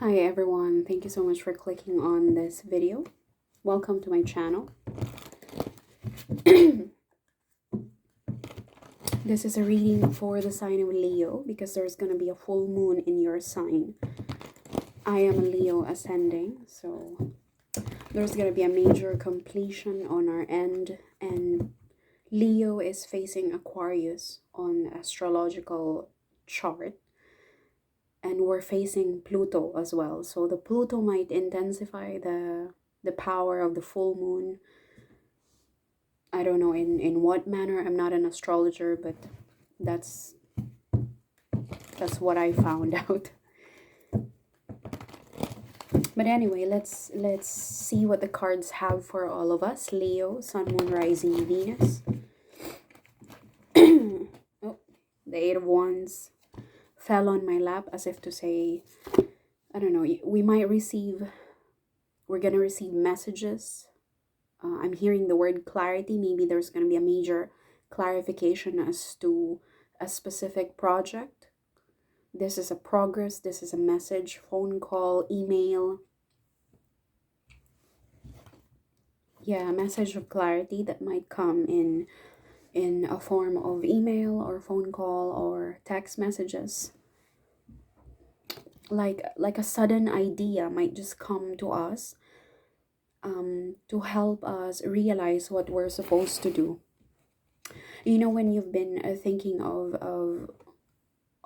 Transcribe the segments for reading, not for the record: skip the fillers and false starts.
Hi everyone, thank you so much for clicking on this video. Welcome to my channel. This is a reading for the sign of Leo because there's going to be a full moon in your sign. I am a Leo ascending, so there's going to be a major completion on our end, and Leo is facing Aquarius on astrological chart, and we're facing Pluto as well. So the Pluto might intensify the power of the full moon. I don't know in what manner. I'm not an astrologer, but that's what I found out. But anyway, let's see what the cards have for all of us. Leo, Sun, Moon, Rising, Venus. Oh, the Eight of Wands fell on my lap as if to say, I don't know, we're gonna receive messages. I'm hearing the word clarity. Maybe there's gonna be a major clarification as to a specific project. This is a progress, this is a message, phone call, email. Yeah, a message of clarity that might come in a form of email or phone call or text messages. Like a sudden idea might just come to us to help us realize what we're supposed to do. You know, when you've been thinking of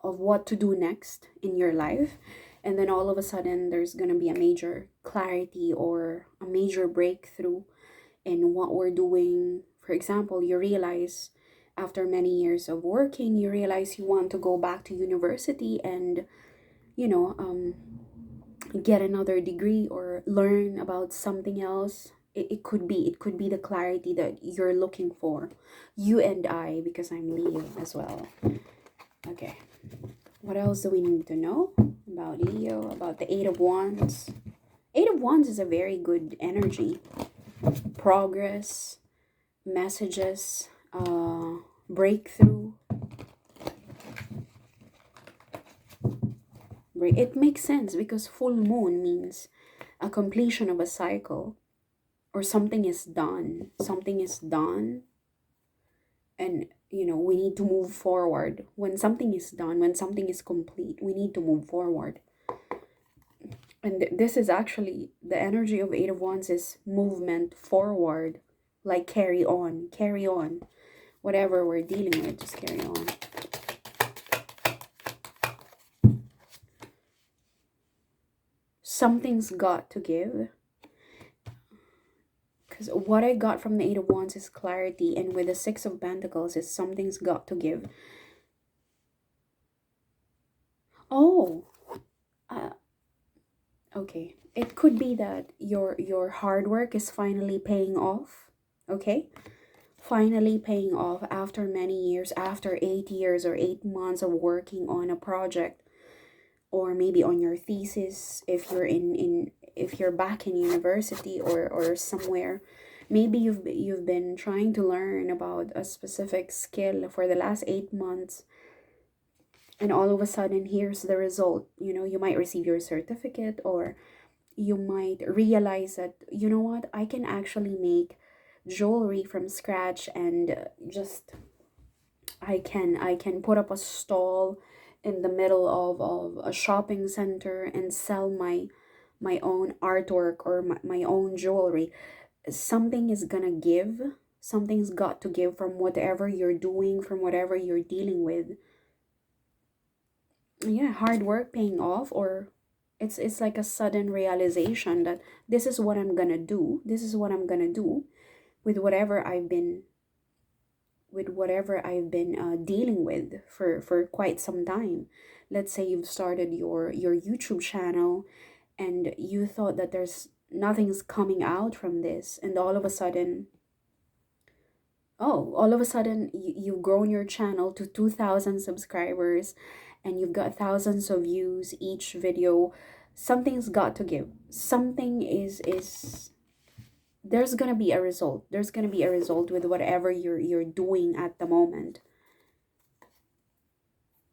what to do next in your life, and then all of a sudden there's going to be a major clarity or a major breakthrough in what we're doing. For example, you realize after many years of working, you realize you want to go back to university and get another degree or learn about something else. It could be the clarity that you're looking for, you and I, because I'm Leo as well. Okay, what else do we need to know about Leo, about the Eight of Wands? Eight of Wands is a very good energy. Progress, messages, breakthrough. It makes sense because full moon means a completion of a cycle, or something is done. Something is done, and we need to move forward. When something is done, when something is complete, we need to move forward. And this is actually the energy of Eight of Wands is movement forward, like carry on, whatever we're dealing with, just carry on. Something's got to give, because what I got from the Eight of Wands is clarity, and with the Six of Pentacles is something's got to give. Oh, okay, it could be that your hard work is finally paying off. Okay, finally paying off after many years, after 8 years or 8 months of working on a project, or maybe on your thesis, if you're back in university or somewhere. Maybe you've been trying to learn about a specific skill for the last 8 months, and all of a sudden here's the result. You might receive your certificate, or you might realize that, you know what, I can actually make jewelry from scratch, and just I can put up a stall in the middle of a shopping center and sell my own artwork or my own jewelry. Something is gonna give. Something's got to give from whatever you're doing, from whatever you're dealing with. Yeah, hard work paying off, or it's like a sudden realization that this is what I'm gonna do. This is what I'm gonna do with whatever I've been dealing with for quite some time. Let's say you've started your YouTube channel, and you thought that there's nothing's coming out from this, and all of a sudden, you've grown your channel to 2,000 subscribers, and you've got thousands of views each video. Something's got to give. Something is there's gonna be a result. There's gonna be a result with whatever you're doing at the moment.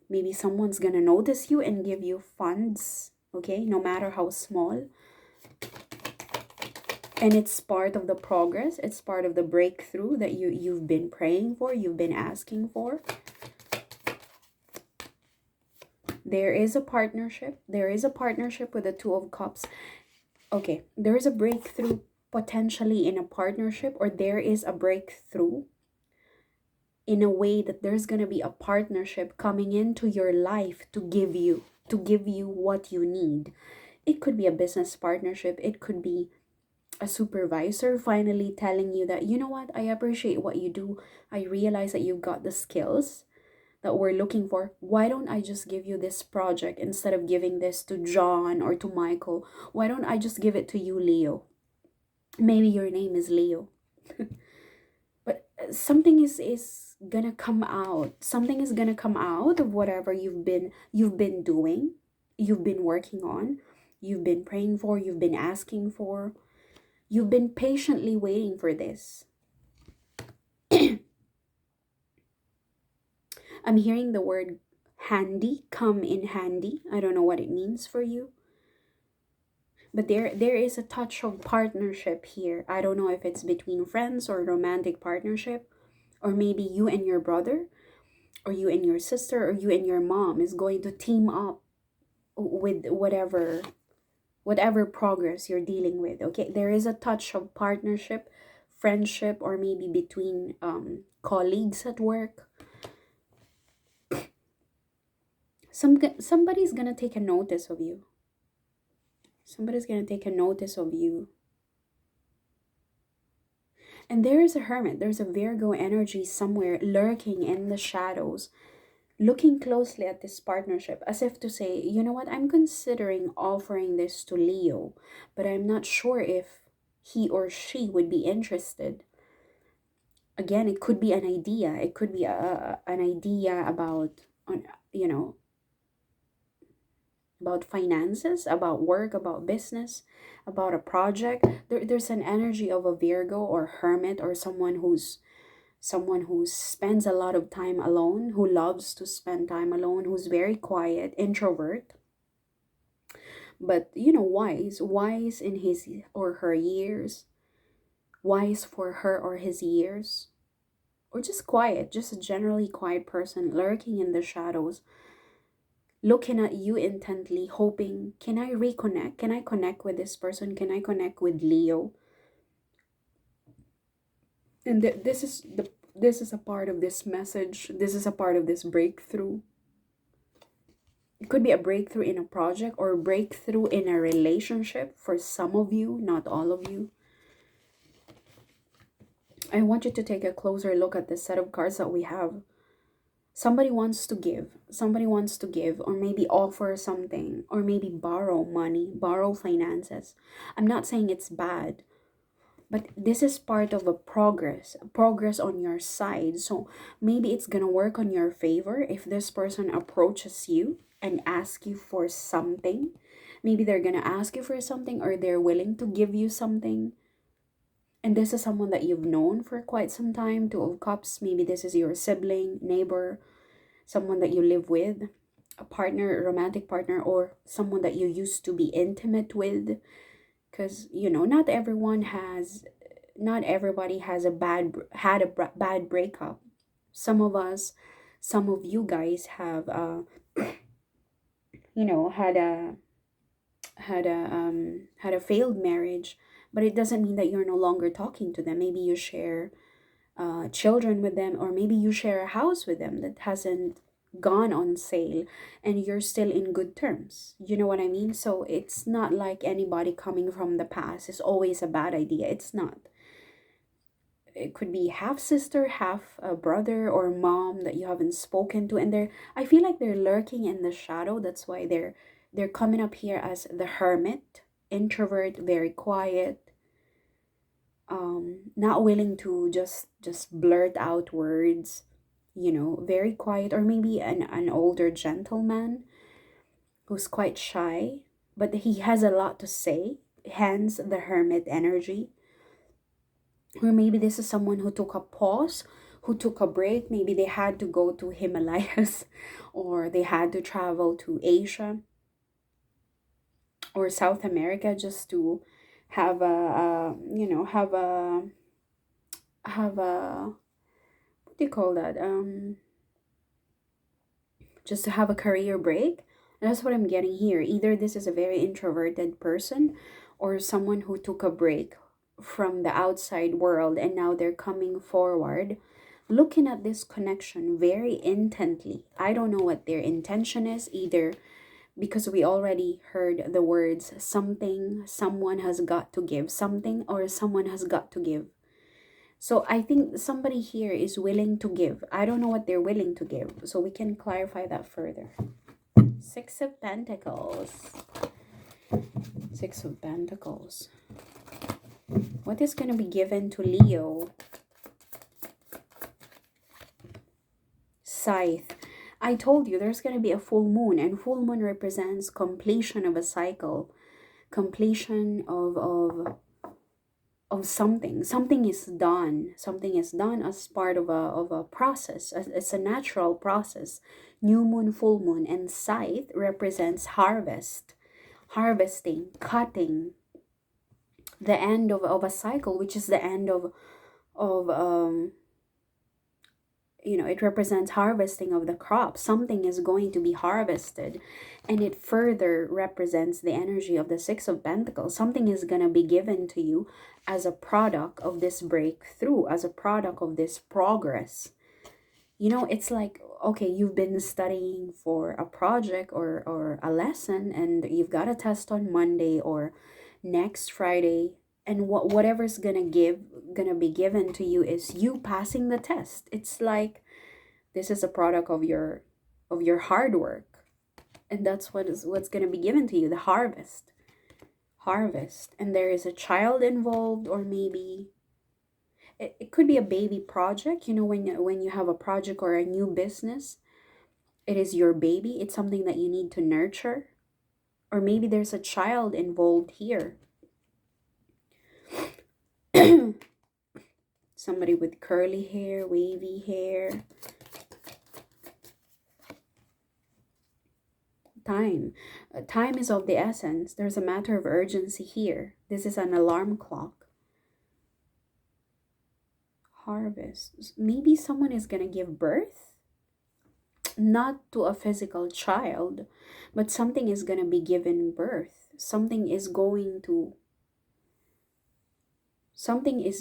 Maybe someone's gonna notice you and give you funds okay, no matter how small. And it's part of the progress, it's part of the breakthrough that you've been praying for, you've been asking for. There is a partnership. There is a partnership with the Two of Cups. Okay, there is a breakthrough potentially in a partnership, or there is a breakthrough in a way that there's going to be a partnership coming into your life to give you what you need. It could be a business partnership, it could be a supervisor finally telling you that, you know what, I appreciate what you do. I realize that you've got the skills that we're looking for. Why don't I just give you this project instead of giving this to John or to Michael? Why don't I just give it to you, Leo? Maybe your name is Leo. But something is gonna come out. Something is gonna come out of whatever you've been doing, you've been working on, you've been praying for, you've been asking for. You've been patiently waiting for this. I'm hearing the word handy, come in handy. I don't know what it means for you. But there is a touch of partnership here. I don't know if it's between friends or romantic partnership, or maybe you and your brother, or you and your sister, or you and your mom is going to team up with whatever progress you're dealing with. Okay, there is a touch of partnership, friendship, or maybe between colleagues at work. Somebody's gonna take a notice of you. Somebody's gonna take a notice of you. And there is a hermit, there's a Virgo energy somewhere lurking in the shadows, looking closely at this partnership, as if to say, you know what, I'm considering offering this to Leo, but I'm not sure if he or she would be interested. Again, it could be an idea. It could be an idea about, you know, about finances, about work, about business, about a project. There's an energy of a Virgo or hermit, or someone who spends a lot of time alone, who loves to spend time alone, who's very quiet, introvert, but wise in his or her years, wise for her or his years, or just quiet, just a generally quiet person lurking in the shadows, looking at you intently, hoping, can I reconnect? Can I connect with this person? Can I connect with Leo? And this is a part of this message. This is a part of this breakthrough. It could be a breakthrough in a project or a breakthrough in a relationship for some of you, not all of you. I want you to take a closer look at the set of cards that we have. Somebody wants to give. Somebody wants to give, or maybe offer something, or maybe borrow money, borrow finances. I'm not saying it's bad, but this is part of a progress on your side. So maybe it's gonna work on your favor if this person approaches you and asks you for something. Maybe they're gonna ask you for something, or they're willing to give you something. And this is someone that you've known for quite some time. Two of Cups, maybe this is your sibling, neighbor, someone that you live with, a partner, a romantic partner, or someone that you used to be intimate with. Because not everybody has a bad breakup. Some of us, some of you guys have had a failed marriage, but it doesn't mean that you're no longer talking to them. Maybe you share children with them, or maybe you share a house with them that hasn't gone on sale, and you're still in good terms. You know what I mean? So it's not like anybody coming from the past is always a bad idea. It's not. It could be half sister, half a brother or mom that you haven't spoken to, and I feel like they're lurking in the shadow. That's why they're coming up here as the hermit, introvert, very quiet, not willing to just blurt out words, very quiet, or maybe an older gentleman who's quite shy, but he has a lot to say, hence the hermit energy. Or maybe this is someone who took a pause, who took a break. Maybe they had to go to Himalayas or they had to travel to Asia. or South America, just to have a what do you call that, just to have a career break. That's what I'm getting here. Either this is a very introverted person or someone who took a break from the outside world and now they're coming forward looking at this connection very intently. I don't know what their intention is, either because we already heard the words something, someone has got to give something, or someone has got to give. So I think somebody here is willing to give. I don't know what they're willing to give. So we can clarify that further. Six of Pentacles. Six of Pentacles. What is going to be given to Leo? Scythe. I told you there's going to be a full moon, and full moon represents completion of a cycle, completion of something. Something is done. Something is done as part of a process. It's a natural process. New moon, full moon, and scythe represents harvest, harvesting, cutting, the end of a cycle, which is the end of it represents harvesting of the crop. Something is going to be harvested, and it further represents the energy of the Six of Pentacles. Something is going to be given to you as a product of this breakthrough, as a product of this progress. It's like, okay, you've been studying for a project or a lesson, and you've got a test on Monday or next Friday, and whatever's gonna be given to you is you passing the test. It's like this is a product of your hard work, and that's what's gonna be given to you, the harvest. And there is a child involved, or maybe it could be a baby project. When you have a project or a new business, it is your baby. It's something that you need to nurture, or maybe there's a child involved here. Somebody with curly hair, wavy hair. Time is of the essence. There's a matter of urgency here. This is an alarm clock. Harvest. Maybe someone is gonna give birth, not to a physical child, but something is gonna be given birth. Something is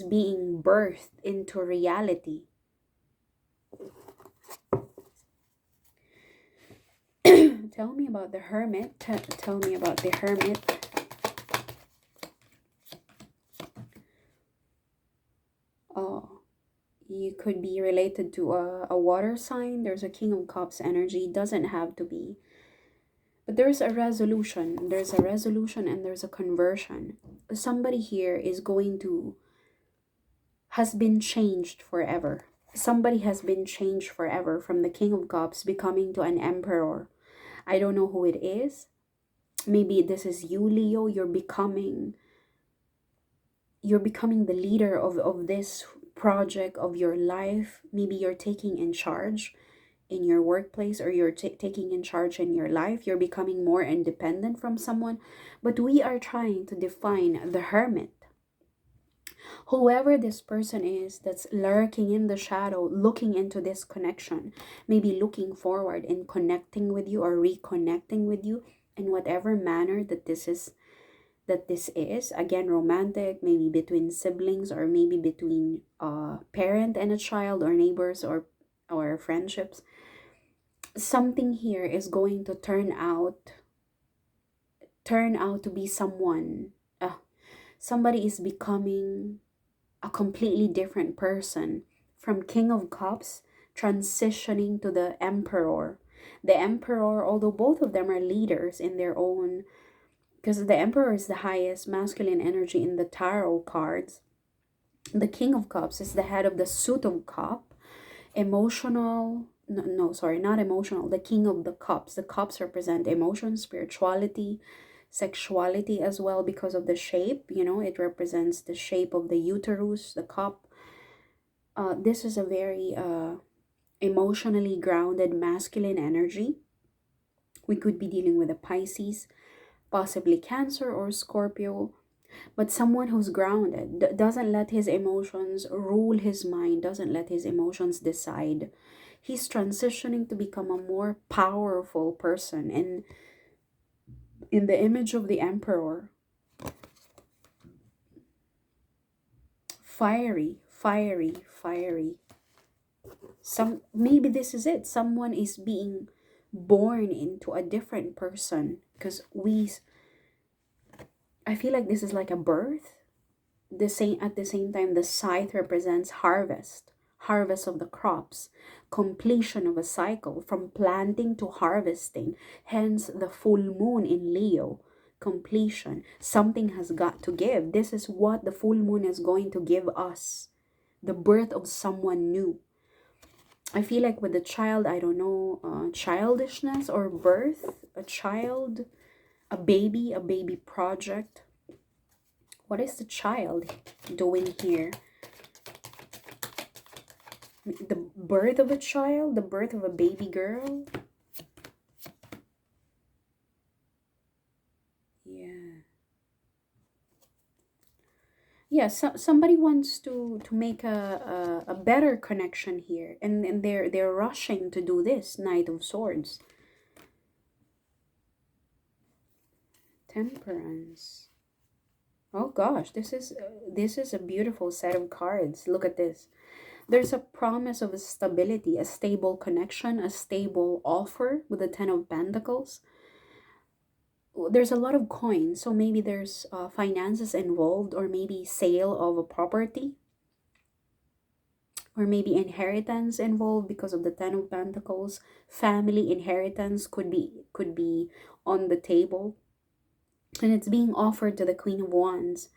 being birthed into reality. Tell me about the Hermit. Tell me about the Hermit. Oh, you could be related to a water sign. There's a King of Cups energy. Doesn't have to be. But there's a resolution. There's a resolution and there's a conversion. Somebody here has been changed forever. Somebody has been changed forever, from the King of Cups becoming to an Emperor. I don't know who it is. Maybe this is you, Leo. You're becoming the leader of this project of your life. Maybe you're taking in charge in your workplace, or you're taking in charge in your life. You're becoming more independent from someone. But we are trying to define the Hermit. Whoever this person is that's lurking in the shadow, looking into this connection, maybe looking forward in connecting with you or reconnecting with you in whatever manner that this is. Again, romantic, maybe between siblings, or maybe between a parent and a child, or neighbors, or friendships. Something here is going to turn out to be someone. Somebody is becoming a completely different person, from King of Cups transitioning to the Emperor. The Emperor, although both of them are leaders in their own, because the Emperor is the highest masculine energy in the tarot cards. The King of Cups is the head of the suit of cup, emotional. No, sorry, not emotional. The King of the Cups. The cups represent emotion, spirituality, sexuality as well, because of the shape. It represents the shape of the uterus, the cup. This is a very emotionally grounded masculine energy. We could be dealing with a Pisces, possibly Cancer or Scorpio, but someone who's grounded, doesn't let his emotions rule his mind, doesn't let his emotions decide. He's transitioning to become a more powerful person. And in the image of the Emperor, fiery, fiery, fiery. Maybe this is it. Someone is being born into a different person, because I feel like this is like a birth. At the same time, the scythe represents harvest of the crops, completion of a cycle from planting to harvesting. Hence the full moon in Leo, completion. Something has got to give. This is what the full moon is going to give us, the birth of someone new. I feel like with the child, I don't know, childishness or birth, a child, a baby project. What is the child doing here? The birth of a child, the birth of a baby girl. Yeah. Yeah, somebody wants to make a better connection here, and they're rushing to do this. Knight of Swords. Temperance. Oh gosh, this is a beautiful set of cards. Look at this. There's a promise of a stability, a stable connection, a stable offer with the Ten of Pentacles. There's a lot of coins, so maybe there's finances involved, or maybe sale of a property, or maybe inheritance involved because of the Ten of Pentacles. Family inheritance could be on the table, and it's being offered to the Queen of Wands.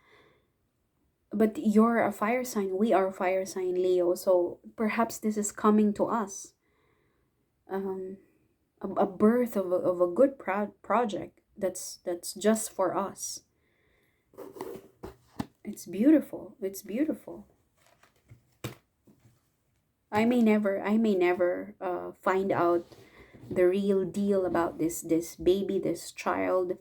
But you're a fire sign, we are fire sign Leo, so perhaps this is coming to us. Um, a birth of a good project that's just for us. It's beautiful. It's beautiful. I may never find out the real deal about this baby, this child.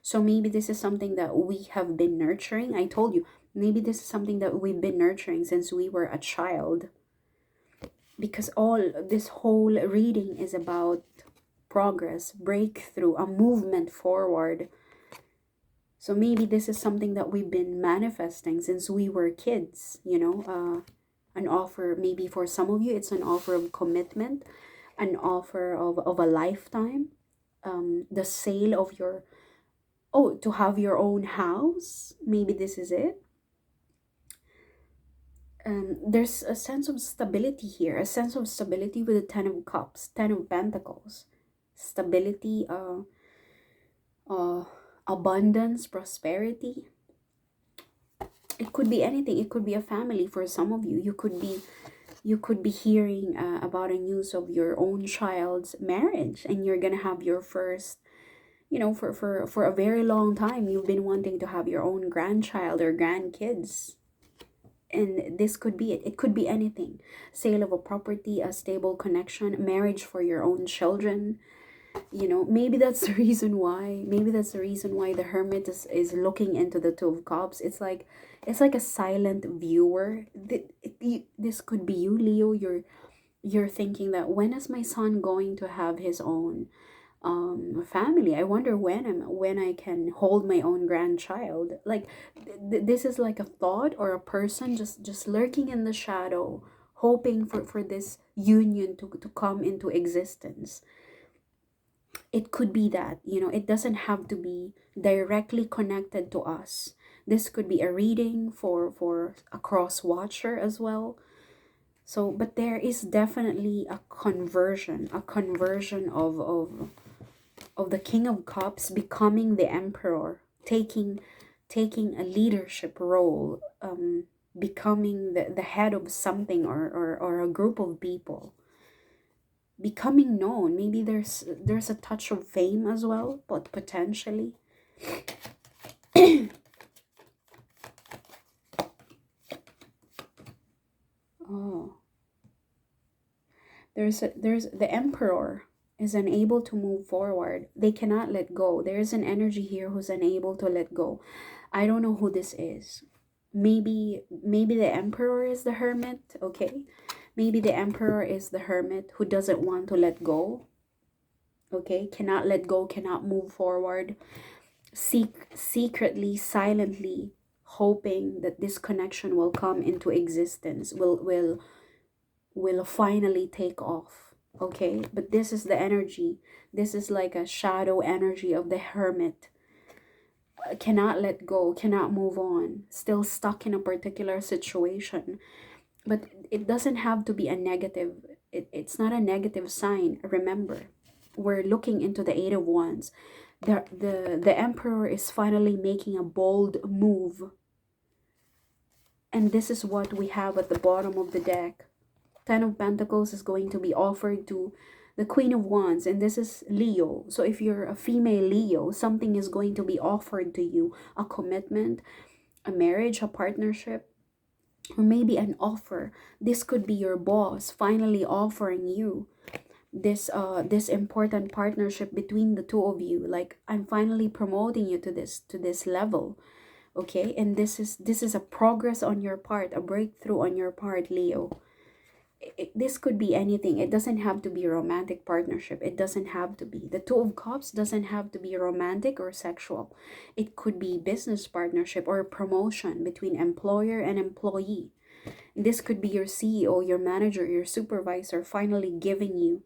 So maybe this is something that we have been nurturing. I told you, maybe this is something that we've been nurturing since we were a child. Because all this whole reading is about progress, breakthrough, a movement forward. So maybe this is something that we've been manifesting since we were kids, an offer. Maybe for some of you, it's an offer of commitment, an offer of a lifetime, the sale of your, to have your own house. Maybe this is it. There's a sense of stability here, a sense of stability with the Ten of Cups, Ten of Pentacles. Stability, uh, abundance, prosperity. It could be anything. It could be a family for some of you. You could be hearing about a news of your own child's marriage, and you're gonna have your first, for a very long time you've been wanting to have your own grandchild or grandkids. And this could be it. It could be anything. Sale of a property, a stable connection, marriage for your own children. Maybe that's the reason why. Maybe that's the reason why the Hermit is looking into the Two of Cups. It's like a silent viewer. This could be you, Leo. You're thinking that, when is my son going to have his own family? I wonder when I can hold my own grandchild. Like this is like a thought or a person just lurking in the shadow, hoping for this union to come into existence. It could be that, it doesn't have to be directly connected to us. This could be a reading for a cross watcher as well. So, but there is definitely a conversion of the King of Cups becoming the Emperor, taking a leadership role, becoming the head of something, or a group of people, becoming known. Maybe there's a touch of fame as well, but potentially. Oh, there's the Emperor. is unable to move forward. They cannot let go. There is an energy here who's unable to let go. I don't know who this is. Maybe the Emperor is the Hermit, okay? Maybe the Emperor is the Hermit who doesn't want to let go, okay? Cannot let go, cannot move forward. Secretly, silently hoping that this connection will come into existence, will finally take off, okay? But this is the energy. This is like a shadow energy of the Hermit. Cannot let go, cannot move on, still stuck in a particular situation. But it doesn't have to be a negative. It's not a negative sign. Remember, we're looking into the Eight of Wands. The Emperor is finally making a bold move. And this is what we have at the bottom of the deck. Ten of Pentacles is going to be offered to the Queen of Wands, and this is Leo. So if you're a female Leo, something is going to be offered to you. A commitment, a marriage, a partnership, or maybe an offer. This could be your boss finally offering you this important partnership between the two of you. Like, I'm finally promoting you to this level, okay? And this is a progress on your part, a breakthrough on your part, Leo. This could be anything. It doesn't have to be a romantic partnership. It doesn't have to be. The Two of Cups doesn't have to be romantic or sexual. It could be business partnership or promotion between employer and employee. This could be your CEO, your manager, your supervisor finally giving you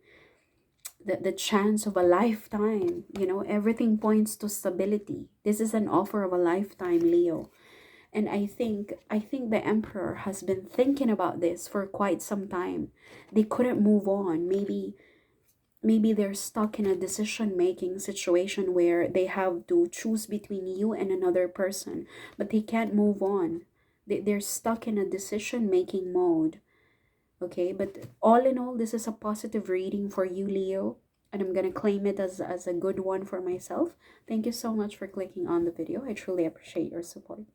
the chance of a lifetime. You know, everything points to stability. This is an offer of a lifetime, Leo. And I think the Emperor has been thinking about this for quite some time. They couldn't move on. Maybe they're stuck in a decision-making situation where they have to choose between you and another person, but they can't move on. They're stuck in a decision-making mode. Okay, but all in all, this is a positive reading for you, Leo. And I'm going to claim it as a good one for myself. Thank you so much for clicking on the video. I truly appreciate your support.